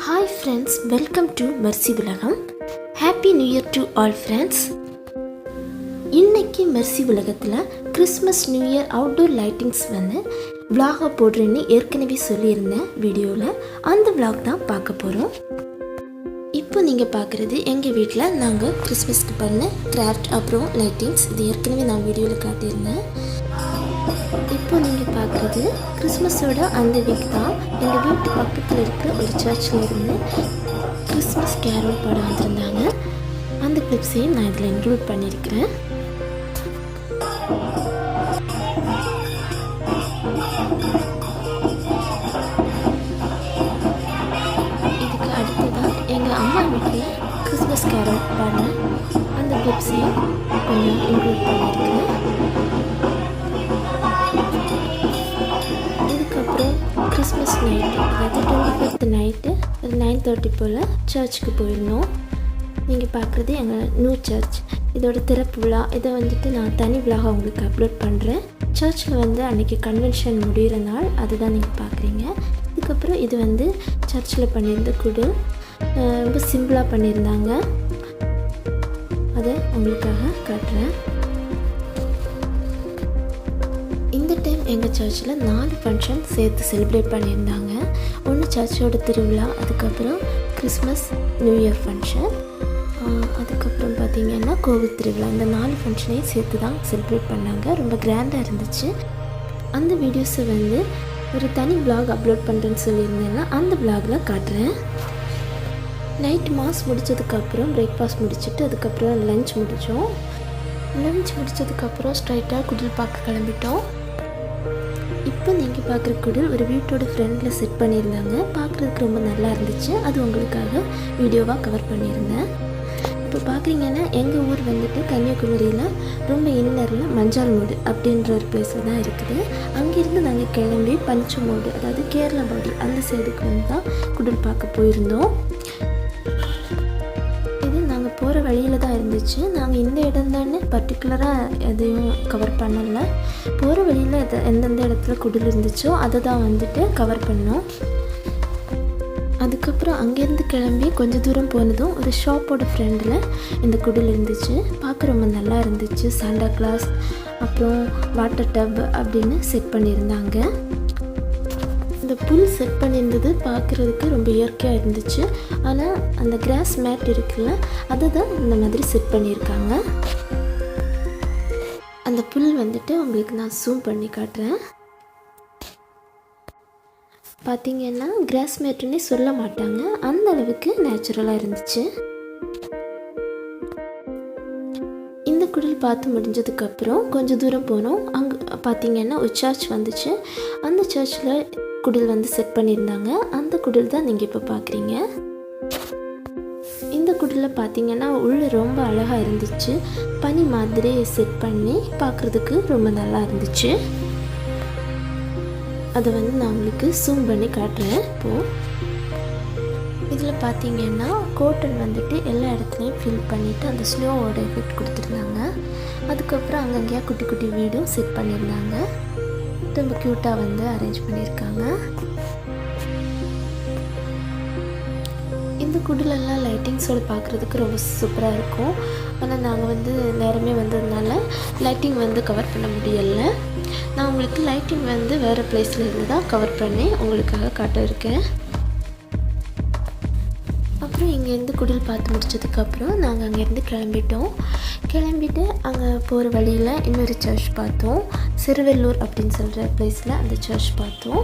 Hi friends, welcome to Mercy உலகம். Happy New Year to all friends. இன்னைக்கு Mercy உலகத்தில் Christmas new year outdoor lightings வந்து விளாக போடுறேன்னு ஏற்கனவே சொல்லியிருந்தேன் வீடியோவில். அந்த விளாக் தான் பார்க்க போகிறோம். இப்போ நீங்கள் பார்க்குறது எங்கள் வீட்டில் நாங்கள் கிறிஸ்மஸ்க்கு பண்ண கிராஃப்ட் அப்புறம் லைட்டிங்ஸ். இது ஏற்கனவே நான் வீடியோவில் காட்டியிருந்தேன். இப்போ நீங்கள் பார்க்குறது கிறிஸ்மஸோட அந்த வீக் தான் எங்கள் வீட்டு பக்கத்தில் இருக்கிற ஒரு சர்ச்சில் இருந்து கிறிஸ்மஸ் கேரல் பாட வந்திருந்தாங்க. அந்த கிளிப்ஸையும் நான் இதில் இன்க்ளூட் பண்ணியிருக்கிறேன். இதுக்கு அடுத்ததான் எங்கள் அம்மா வீட்டில் கிறிஸ்மஸ் கேரல் பாடின அந்த கிளிப்ஸையும் கொஞ்சம் இன்க்ளூட் பண்ணியிருக்கிறேன். கிறிஸ்மஸ் நைட்டு, அதாவது 25th நைட்டு ஒரு 9:30 போல் சர்ச்சுக்கு போயிருந்தோம். நீங்கள் பார்க்குறது எங்கள் நியூ சர்ச். இதோட திறப்பு விழா இதை வந்துட்டு நான் தனி விழாக உங்களுக்கு அப்லோட் பண்ணுறேன். சர்ச்சில் வந்து அன்றைக்கி கன்வென்ஷன் முடிகிற நாள், அதுதான் நீங்கள் பார்க்குறீங்க. இதுக்கப்புறம் இது வந்து சர்ச்சில் பண்ணியிருந்த குடில் ரொம்ப சிம்பிளாக பண்ணியிருந்தாங்க. அதை உங்களுக்காக காட்டுறேன். இந்த டைம் எங்கள் சர்ச்சில் 4 ஃபங்க்ஷன் சேர்த்து செலிப்ரேட் பண்ணியிருந்தாங்க. ஒன்று சர்ச்சோட திருவிழா, அதுக்கப்புறம் கிறிஸ்மஸ் நியூ இயர் ஃபங்க்ஷன், அதுக்கப்புறம் பார்த்திங்கன்னா கோவில் திருவிழா. இந்த 4 ஃபங்க்ஷனையும் சேர்த்து தான் செலிப்ரேட் பண்ணாங்க. ரொம்ப கிராண்டாக இருந்துச்சு. அந்த வீடியோஸை வந்து ஒரு தனி விளாக் அப்லோட் பண்ணுறேன்னு சொல்லியிருந்தேன்னா அந்த விளாகில் காட்டுறேன். நைட் மாஸ் முடித்ததுக்கப்புறம் பிரேக்ஃபாஸ்ட் முடிச்சுட்டு அதுக்கப்புறம் லஞ்ச் முடித்தோம். லஞ்ச் முடித்ததுக்கப்புறம் ஸ்ட்ரைட்டாக குடில் பார்க்க கிளம்பிட்டோம். இப்போ நீங்கள் பார்க்குற குடில் ஒரு வீட்டோட ஃப்ரெண்டில் செட் பண்ணியிருந்தாங்க. பார்க்குறதுக்கு ரொம்ப நல்லா இருந்துச்சு. அது உங்களுக்காக வீடியோவாக கவர் பண்ணியிருந்தேன். இப்போ பார்க்குறீங்கன்னா எங்கள் ஊர் வந்துட்டு கன்னியாகுமரியில் ரொம்ப இன்னரில் மஞ்சால்மூடு அப்படின்ற ஒரு பிளேஸில் தான் இருக்குது. அங்கேருந்து நாங்கள் கிளம்பி பஞ்சமூடு, அதாவது கேரளா பாடி அந்த சைடுக்கு வந்து தான் குடில் பார்க்க போயிருந்தோம். போகிற வழியில் தான் இருந்துச்சு. நாங்கள் இந்த இடம் தானே பர்டிகுலராக எதையும் கவர் பண்ணலை. போகிற வழியில் எந்தெந்த இடத்துல குடில் இருந்துச்சோ அதை தான் வந்துட்டு கவர் பண்ணோம். அதுக்கப்புறம் அங்கேருந்து கிளம்பி கொஞ்சம் தூரம் போனதும் ஒரு ஷாப்போட ஃப்ரெண்டில் இந்த குடில் இருந்துச்சு. பார்க்க ரொம்ப நல்லா இருந்துச்சு. சாண்டா கிளாஸ் அப்புறம் வாட்டர் டப் அப்படின்னு செட் பண்ணியிருந்தாங்க. இந்த புல் செட் பண்ணியிருந்தது பார்க்குறதுக்கு ரொம்ப இயற்கையாக இருந்துச்சு. ஆனால் அந்த கிராஸ் மேட் இருக்குல்ல, அதை தான் இந்த மாதிரி செட் பண்ணியிருக்காங்க. அந்த புல் வந்துட்டு உங்களுக்கு நான் ஜூம் பண்ணி காட்டுறேன். பார்த்திங்கன்னா கிராஸ் மேட்டுன்னே சொல்ல மாட்டாங்க, அந்த அளவுக்கு நேச்சுரலாக இருந்துச்சு. இந்த குடில் பார்த்து முடிஞ்சதுக்கப்புறம் கொஞ்சம் தூரம் போனோம். அங்கே பார்த்திங்கன்னா ஒரு சர்ச் வந்துச்சு. அந்த சர்ச்சில் குடில் வந்து செட் பண்ணியிருந்தாங்க. அந்த குடில் தான் நீங்கள் இப்போ பார்க்குறீங்க. இந்த குடிலில் பார்த்தீங்கன்னா உள்ள ரொம்ப அழகாக இருந்துச்சு. பனி மாதிரி செட் பண்ணி பார்க்குறதுக்கு ரொம்ப நல்லா இருந்துச்சு. அதை வந்து நான் உங்களுக்கு ஜூம் பண்ணி காட்டுறேன். இப்போது இதில் பார்த்தீங்கன்னா கோட்டன் வந்துட்டு எல்லா இடத்துலையும் ஃபில் பண்ணிவிட்டு அந்த ஸ்னோவோட எஃபெக்ட் கொடுத்துருந்தாங்க. அதுக்கப்புறம் அங்கங்கேயா குட்டி குட்டி வீடும் செட் பண்ணியிருந்தாங்க. ரொம்ப க்யூட்டாக வந்து அரேஞ்ச் பண்ணியிருக்காங்க. இந்த குடிலெல்லாம் லைட்டிங்ஸோடு பார்க்குறதுக்கு ரொம்ப சூப்பராக இருக்கும். ஆனால் நாங்கள் வந்து நேரமே வந்ததுனால லைட்டிங் வந்து கவர் பண்ண முடியலை. நான் உங்களுக்கு லைட்டிங் வந்து வேறு பிளேஸில் இருந்து தான் கவர் பண்ணி உங்களுக்காக காட்ட இருக்கேன். அப்புறம் இங்கேருந்து குடில் பார்த்து முடிச்சதுக்கப்புறம் நாங்கள் அங்கேருந்து கிளம்பிட்டு அங்கே போகிற வழியில் இன்னொரு சர்ச் பார்த்தோம். சிறுவெல்லூர் அப்படின்னு சொல்கிற பிளேஸில் அந்த சர்ச் பார்த்தோம்.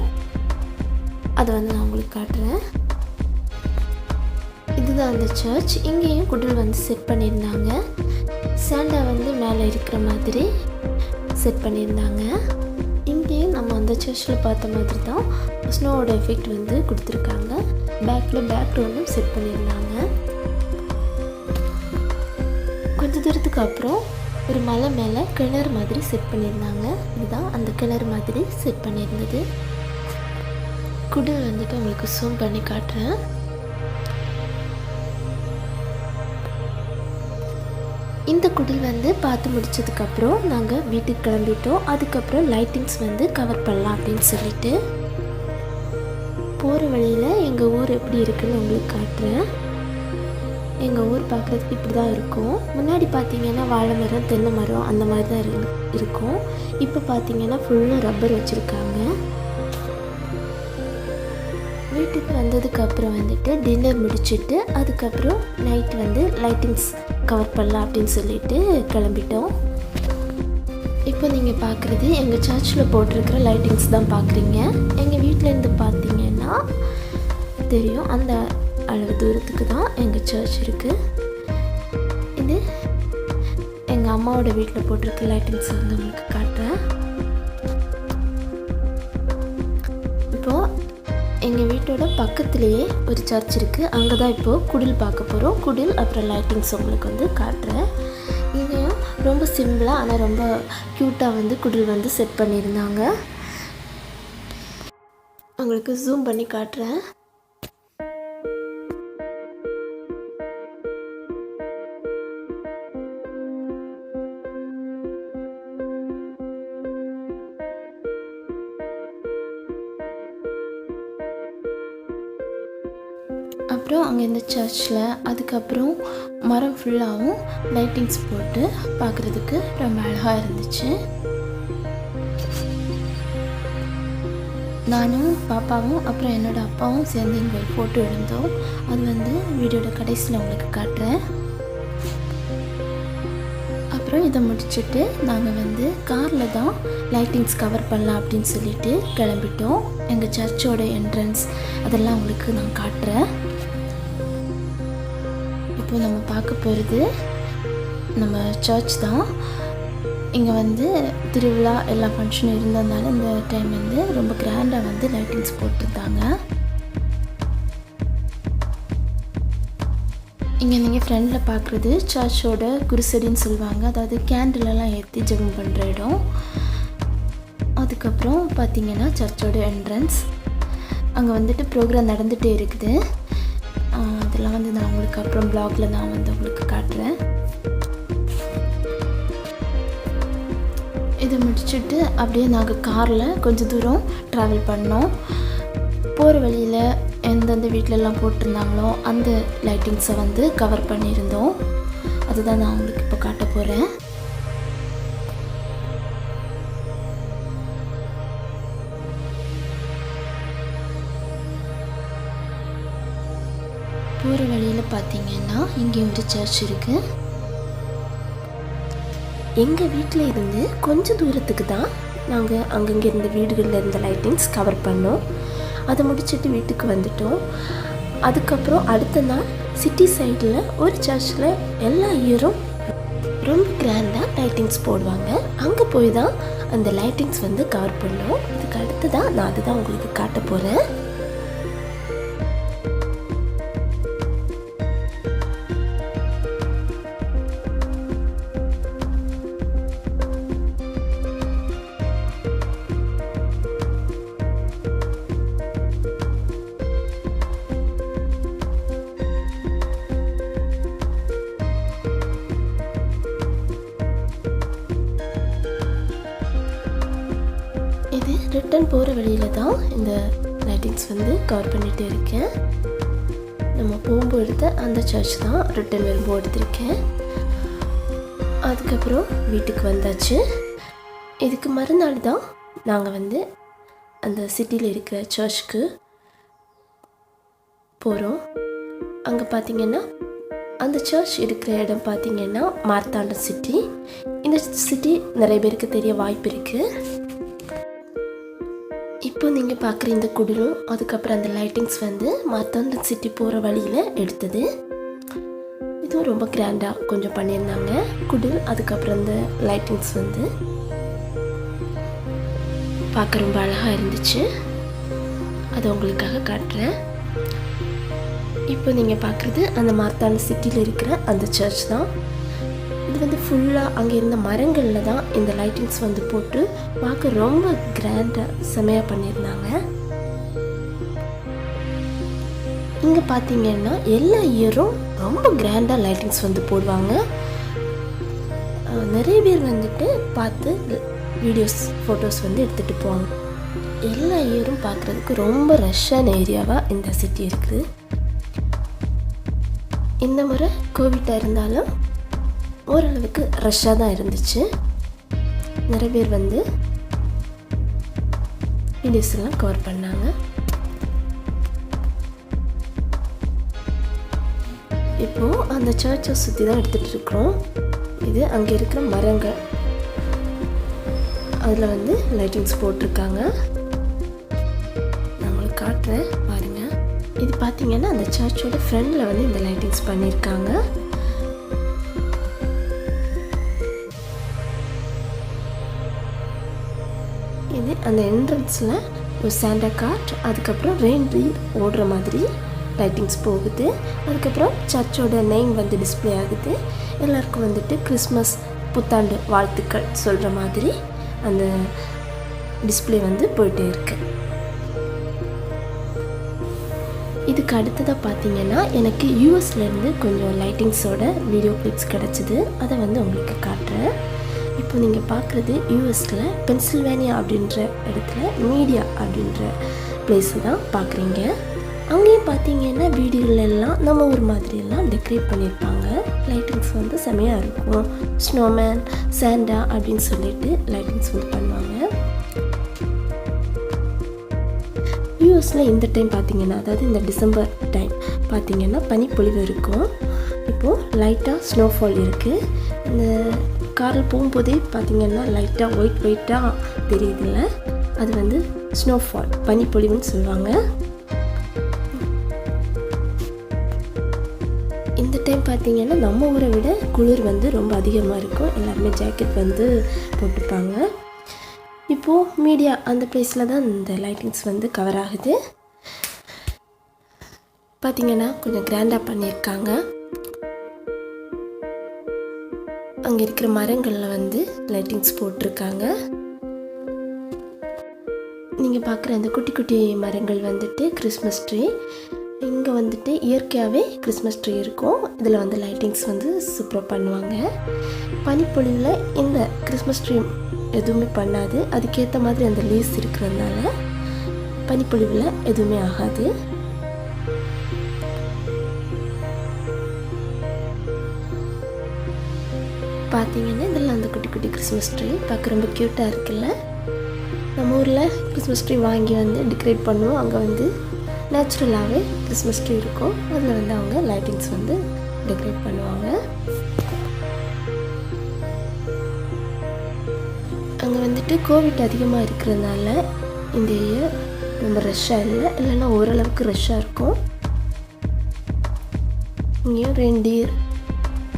அதை வந்து நான் உங்களுக்கு காட்டுறேன். இதுதான் அந்த சர்ச். இங்கேயும் குடில் வந்து செட் பண்ணியிருந்தாங்க. சாண்டா வந்து மேலே இருக்கிற மாதிரி செட் பண்ணியிருந்தாங்க. இங்கேயும் நம்ம அந்த சர்ச்சில் பார்த்த மாதிரி தான் ஸ்னோவோட எஃபெக்ட் வந்து கொடுத்துருக்காங்க. பேக்கில் பேக்ரவுண்டும் செட் பண்ணியிருந்தாங்க. கொஞ்ச தூரத்துக்கு அப்புறம் ஒரு மலை மேலே கிணறு மாதிரி செட் பண்ணியிருந்தாங்க. இதுதான் அந்த கிணறு மாதிரி செட் பண்ணியிருந்தது. குடில் வந்துட்டு உங்களுக்கு ஜூம் பண்ணி காட்டுறேன். இந்த குடில் வந்து பார்த்து முடிச்சதுக்கப்புறம் நாங்கள் வீட்டுக்கு கிளம்பிட்டோம். அதுக்கப்புறம் லைட்டிங்ஸ் வந்து கவர் பண்ணலாம் அப்படின்னு சொல்லிட்டு போகிற வழியில் எங்கள் ஊர் எப்படி இருக்குன்னு உங்களுக்கு காட்டுறேன். எங்கள் ஊர் பார்க்குறதுக்கு இப்படி தான் இருக்கும். முன்னாடி பார்த்தீங்கன்னா வாழை மரம், தென்னை மரம் அந்த மாதிரி தான் இருக்கும். இப்போ பார்த்தீங்கன்னா ஃபுல்லாக ரப்பர் வச்சுருக்காங்க. வீட்டுக்கு வந்ததுக்கப்புறம் வந்துட்டு டின்னர் முடிச்சுட்டு அதுக்கப்புறம் நைட் வந்து லைட்டிங்ஸ் கவர் பண்ணலாம் அப்படின்னு சொல்லிட்டு கிளம்பிட்டோம். இப்போ நீங்கள் பார்க்குறது எங்கள் சர்ச்சில் போட்டிருக்கிற லைட்டிங்ஸ் தான் பார்க்குறீங்க. எங்கள் வீட்டிலேருந்து பார்த்தீங்கன்னா தெரியும், அந்த அளவு தூரத்துக்கு தான் எங்கள் சர்ச் இருக்குது. இது எங்கள் அம்மாவோட வீட்டில் போட்டிருக்க லைட்டிங்ஸ் வந்து உங்களுக்கு காட்டுறேன். இப்போது எங்கள் வீட்டோட பக்கத்துலேயே ஒரு சர்ச் இருக்குது. அங்கே தான் இப்போது குடில் பார்க்க போகிறோம். குடில் அப்புறம் லைட்டிங்ஸ் உங்களுக்கு வந்து காட்டுறேன். இங்கேயும் ரொம்ப சிம்பிளாக ஆனால் ரொம்ப க்யூட்டாக வந்து குடில் வந்து செட் பண்ணியிருந்தாங்க. உங்களுக்கு ஜூம் பண்ணி காட்டுறேன். அப்புறம் அங்கே இந்த சர்ச்சில் அதுக்கப்புறம் மரம் ஃபுல்லாகவும் லைட்டிங்ஸ் போட்டு பார்க்குறதுக்கு ரொம்ப அழகாக இருந்துச்சு. நானும் பாப்பாவும் அப்புறம் என்னோடய அப்பாவும் சேர்ந்து இங்கே ஒரு ஃபோட்டோ எடுத்தோம். அது வந்து வீடியோட கடைசியில் உங்களுக்கு காட்டுறேன். அப்புறம் இதை முடிச்சுட்டு நாங்கள் வந்து காரில் தான் லைட்டிங்ஸ் கவர் பண்ணலாம் அப்படின்னு சொல்லிட்டு கிளம்பிட்டோம். எங்கள் சர்ச்சோட என்ட்ரன்ஸ் அதெல்லாம் உங்களுக்கு நான் காட்டுறேன். இப்போ நம்ம பார்க்க போகிறது நம்ம சர்ச் தான். இங்கே வந்து திருவிழா எல்லா ஃபங்க்ஷனும் இருந்ததுனால இந்த டைம் வந்து ரொம்ப கிராண்டாக வந்து லைட்டிங்ஸ் போட்டிருந்தாங்க. இங்கே நீங்கள் ஃப்ரெண்டில் பார்க்குறது சர்ச்சோட குருசடின்னு சொல்லுவாங்க. அதாவது கேண்டிலெல்லாம் ஏற்றி ஜெபம் பண்ணுற இடம். அதுக்கப்புறம் பார்த்திங்கன்னா சர்ச்சோட என்ட்ரன்ஸ். அங்கே வந்துட்டு ப்ரோக்ராம் நடந்துகிட்டே இருக்குது. அதெல்லாம் வந்து நான் உங்களுக்கு அப்புறம் ப்ளாகில் நான் வந்து உங்களுக்கு காட்டுறேன். இதை முடிச்சுட்டு அப்படியே நாங்கள் காரில் கொஞ்சம் தூரம் ட்ராவல் பண்ணோம். போகிற வழியில் எந்தெந்த வீட்டிலலாம் போட்டிருந்தாங்களோ அந்த லைட்டிங்ஸை வந்து கவர் பண்ணியிருந்தோம். அதுதான் நான் உங்களுக்கு இப்போ காட்ட போகிறேன். போகிற வழியில் பார்த்தீங்கன்னா இங்கே ஒரு சர்ச் இருக்குது. எங்கள் வீட்டில் இருந்து கொஞ்சம் தூரத்துக்கு தான் நாங்கள் அங்கங்கே இருந்த வீடுகளில் இருந்த லைட்டிங்ஸ் கவர் பண்ணோம். அதை முடிச்சுட்டு வீட்டுக்கு வந்துட்டோம். அதுக்கப்புறம் அடுத்த நாள் சிட்டி சைடில் ஒரு சர்ச்சில் எல்லா இயரும் ரொம்ப கிராண்டாக லைட்டிங்ஸ் போடுவாங்க. அங்கே போய் தான் அந்த லைட்டிங்ஸ் வந்து கவர் பண்ணோம். இதுக்கு அடுத்து தான் நான் அதுதான் உங்களுக்கு காட்ட போகிறேன். இது ரிட்டன் போகிற வழியில் தான் இந்த லைட்டிங்ஸ் வந்து கவர் பண்ணிகிட்டே இருக்கேன். நம்ம போகும்போது எடுத்த அந்த சர்ச் தான் ரிட்டன் வரும்போது எடுத்திருக்கேன். அதுக்கப்புறம் வீட்டுக்கு வந்தாச்சு. இதுக்கு மறுநாள் தான் நாங்கள் வந்து அந்த சிட்டியில் இருக்கிற சர்ச்சுக்கு போகிறோம். அங்கே பார்த்திங்கன்னா அந்த சர்ச் இருக்கிற இடம் பார்த்திங்கன்னா மார்த்தாண்டம் சிட்டி. இந்த சிட்டி நிறைய பேருக்கு தெரிய வாய்ப்பு இருக்குது. இப்போ நீங்கள் பார்க்குற இந்த குடிலும் அதுக்கப்புறம் அந்த லைட்டிங்ஸ் வந்து மார்த்தாண்டம் சிட்டி போகிற வழியில் எடுத்தது. இதுவும் ரொம்ப கிராண்டாக கொஞ்சம் பண்ணியிருந்தாங்க. குடில் அதுக்கப்புறம் அந்த லைட்டிங்ஸ் வந்து பார்க்க ரொம்ப அழகாக இருந்துச்சு. அதை உங்களுக்காக காட்டுறேன். இப்போ நீங்கள் பார்க்குறது அந்த மார்த்தாண்டம் சிட்டியில் இருக்கிற அந்த சர்ச் தான். இது வந்து ஃபுல்லாக அங்கே இருந்த மரங்களில் தான் இந்த லைட்டிங்ஸ் வந்து போட்டு பார்க்க ரொம்ப கிராண்டாக செமையாக பண்ணியிருந்தாங்க. இங்கே பார்த்தீங்கன்னா எல்லா இயரும் ரொம்ப கிராண்டாக லைட்டிங்ஸ் வந்து போடுவாங்க. நிறைய பேர் வந்துட்டு பார்த்து வீடியோஸ் ஃபோட்டோஸ் வந்து எடுத்துகிட்டு போவாங்க. எல்லா இயரும் பார்க்குறதுக்கு ரொம்ப ரஷ்ஷான ஏரியாவாக இந்த சிட்டி இருக்குது. இந்த முறை கோவிட்டாக இருந்தாலும் ஓரளவுக்கு ரஷ்ஷாக தான் இருந்துச்சு. நிறைய பேர் வந்து வீடியோஸ் எல்லாம் கவர் பண்ணாங்க. இப்போது அந்த சர்ச்சை சுற்றி தான் எடுத்துகிட்டு இருக்கிறோம். இது அங்கே இருக்கிற மரங்கள், அதில் வந்து லைட்டிங்ஸ் போட்டிருக்காங்க. நான் உங்களுக்கு காட்டுறேன் பாருங்கள். இது பார்த்தீங்கன்னா அந்த சர்ச்சோட ஃப்ரண்டில் வந்து இந்த லைட்டிங்ஸ் பண்ணியிருக்காங்க. இது அந்த என்ட்ரன்ஸில் ஒரு சாண்டா கார்ட், அதுக்கப்புறம் ரெயின்டீர் ஓடுற மாதிரி லைட்டிங்ஸ் போகுது. அதுக்கப்புறம் சர்ச்சோட நேம் வந்து டிஸ்பிளே ஆகுது. எல்லாருக்கும் வந்துட்டு கிறிஸ்மஸ் புத்தாண்டு வாழ்த்துக்கள் சொல்கிற மாதிரி அந்த டிஸ்பிளே வந்து போயிட்டே இருக்கு. இதுக்கு அடுத்ததாக பார்த்தீங்கன்னா எனக்கு யூஎஸ்லேருந்து கொஞ்சம் லைட்டிங்ஸோட வீடியோ கிளிப்ஸ் கிடச்சிது. அதை வந்து உங்களுக்கு காட்டுறேன். இப்போ நீங்கள் பார்க்குறது யூஎஸில் பென்சில்வேனியா அப்படின்ற இடத்துல மீடியா அப்படின்ற பிளேஸை தான் பார்க்குறீங்க. அங்கேயும் பார்த்தீங்கன்னா வீடுகளெல்லாம் நம்ம ஊர் மாதிரியெல்லாம் டெக்கரேட் பண்ணியிருப்பாங்க. லைட்டிங்ஸ் வந்து செமையாக இருக்கும். ஸ்னோமேன், சாண்டா அப்படின்னு சொல்லிட்டு லைட்டிங்ஸ் வந்து பண்ணுவாங்க. யூஎஸில் இந்த டைம் பார்த்தீங்கன்னா, அதாவது இந்த டிசம்பர் டைம் பார்த்தீங்கன்னா பனிப்பொழிவு இருக்கும். இப்போது லைட்டாக ஸ்னோஃபால் இருக்குது. இந்த காரில் போகும்போதே பார்த்தீங்கன்னா லைட்டாக ஒயிட்டாக தெரியுதுல்ல, அது வந்து ஸ்னோஃபால், பனிப்பொழிவுன்னு சொல்லுவாங்க. இந்த டைம் பார்த்தீங்கன்னா நம்ம ஊரை விட குளிர் வந்து ரொம்ப அதிகமாக இருக்கும். எல்லாருமே ஜாக்கெட் வந்து போட்டுப்பாங்க. இப்போது மீடியா அந்த பிளேஸில் தான் இந்த லைட்டிங்ஸ் வந்து கவர் ஆகுது. பார்த்தீங்கன்னா கொஞ்சம் கிராண்டாக பண்ணியிருக்காங்க. அங்கே இருக்கிற மரங்களில் வந்து லைட்டிங்ஸ் போட்டிருக்காங்க. நீங்கள் பார்க்குற அந்த குட்டி குட்டி மரங்கள் வந்துட்டு கிறிஸ்மஸ் ட்ரீ. இங்கே வந்துட்டு இயற்கையாகவே கிறிஸ்மஸ் ட்ரீ இருக்கும். இதில் வந்து லைட்டிங்ஸ் வந்து சூப்பராக பண்ணுவாங்க. பனிப்பொழிவில் இந்த கிறிஸ்மஸ் ட்ரீ எதுவுமே பண்ணாது. அதுக்கேற்ற மாதிரி அந்த லீவ்ஸ் இருக்கிறதுனால பனிப்பொழிவில் எதுவுமே ஆகாது. பார்த்தீங்கன்னா இதெல்லாம் அந்த குட்டி குட்டி கிறிஸ்மஸ் ட்ரீ பார்க்க ரொம்ப க்யூட்டாக இருக்குல்ல. நம்ம ஊரில் கிறிஸ்மஸ் ட்ரீ வாங்கி வந்து டெக்கரேட் பண்ணுவோம். அங்கே வந்து நேச்சுரலாகவே கிறிஸ்மஸ் ட்ரீ இருக்கும். அதில் வந்து அவங்க லைட்டிங்ஸ் வந்து டெக்கரேட் பண்ணுவாங்க. அங்கே வந்துட்டு கோவிட் அதிகமாக இருக்கிறதுனால இந்த இயர் ரொம்ப ரஷ்ஷாக இல்லை, இல்லைன்னா ஓரளவுக்கு ரஷ்ஷாக இருக்கும். இங்கேயும் ரெயின்டீர்,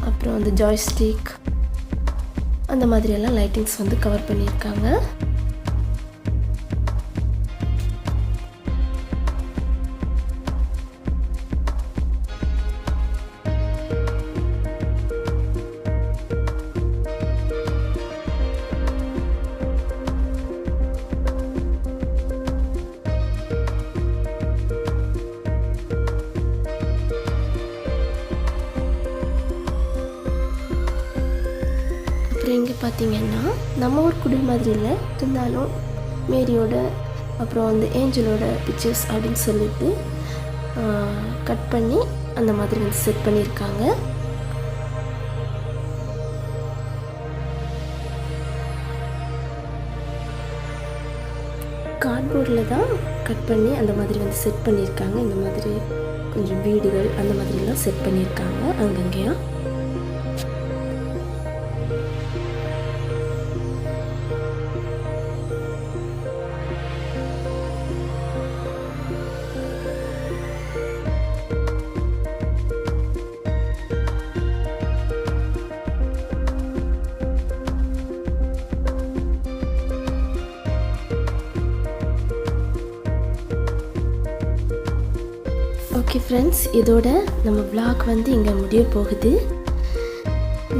அப்புறம் வந்து ஜாய்ஸ்டிக், அந்த மாதிரியெல்லாம் லைட்டிங்ஸ் வந்து கவர் பண்ணியிருக்காங்க. அப்புறம் இங்கே பார்த்தீங்கன்னா நம்ம ஊர் குடில் மாதிரி இல்லை, இருந்தாலும் மேரியோட அப்புறம் வந்து ஏஞ்சலோட பிக்சர்ஸ் அப்படின்னு சொல்லிட்டு கட் பண்ணி அந்த மாதிரி வந்து செட் பண்ணியிருக்காங்க. கார்ட்போர்டில் தான் கட் பண்ணி அந்த மாதிரி வந்து செட் பண்ணியிருக்காங்க. இந்த மாதிரி கொஞ்சம் வீடுகள் அந்த மாதிரிலாம் செட் பண்ணியிருக்காங்க அங்கங்கேயா. ஓகே ஃப்ரெண்ட்ஸ், இதோட நம்ம vlog வந்து இங்கே முடிய போகுது.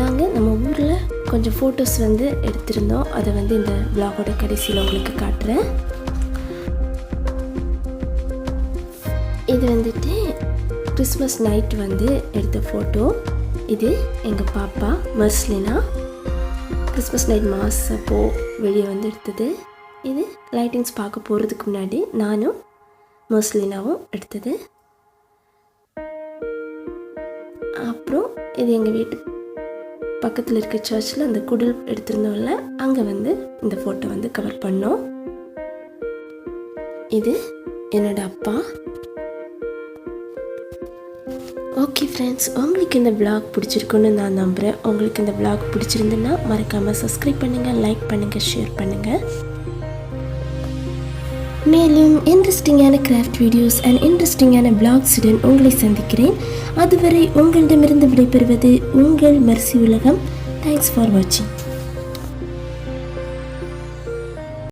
நாங்கள் நம்ம ஊரில் கொஞ்சம் ஃபோட்டோஸ் வந்து எடுத்திருந்தோம். அதை வந்து இந்த vlogோட கடைசியில் உங்களுக்கு காட்டுறேன். இது வந்துட்டு கிறிஸ்மஸ் நைட் வந்து எடுத்த ஃபோட்டோ. இது எங்கள் பாப்பா மர்ஸ்லினா கிறிஸ்மஸ் நைட் மாஸ் அப்போது வெளியே வந்து எடுத்தது. இது லைட்டிங்ஸ் பார்க்க போகிறதுக்கு முன்னாடி நானும் மர்ஸ்லினாவும் எடுத்தது. அப்புறம் இது எங்கள் வீட்டு பக்கத்தில் இருக்க சர்ச்சில் அந்த குடில் எடுத்திருந்தோம்ல, அங்கே இந்த ஃபோட்டோ கவர் பண்ணோம். இது என்னோட அப்பா. ஓகே ஃப்ரெண்ட்ஸ், உங்களுக்கு இந்த vlog பிடிச்சிருக்குன்னு நான் நம்புகிறேன். உங்களுக்கு இந்த vlog பிடிச்சிருந்துன்னா மறக்காமல் சப்ஸ்கிரைப் பண்ணுங்கள், லைக் பண்ணுங்கள், ஷேர் பண்ணுங்கள். மேலும் இன்ட்ரெஸ்டிங்கான கிராஃப்ட் வீடியோஸ் அண்ட் இன்ட்ரெஸ்டிங்கான vlogsடன் உங்களை சந்திக்கிறேன். அதுவரை உங்களிடமிருந்து விடைபெறுவது உங்கள் மெர்சி உலகம். தேங்க்ஸ் ஃபார் வாட்சிங்.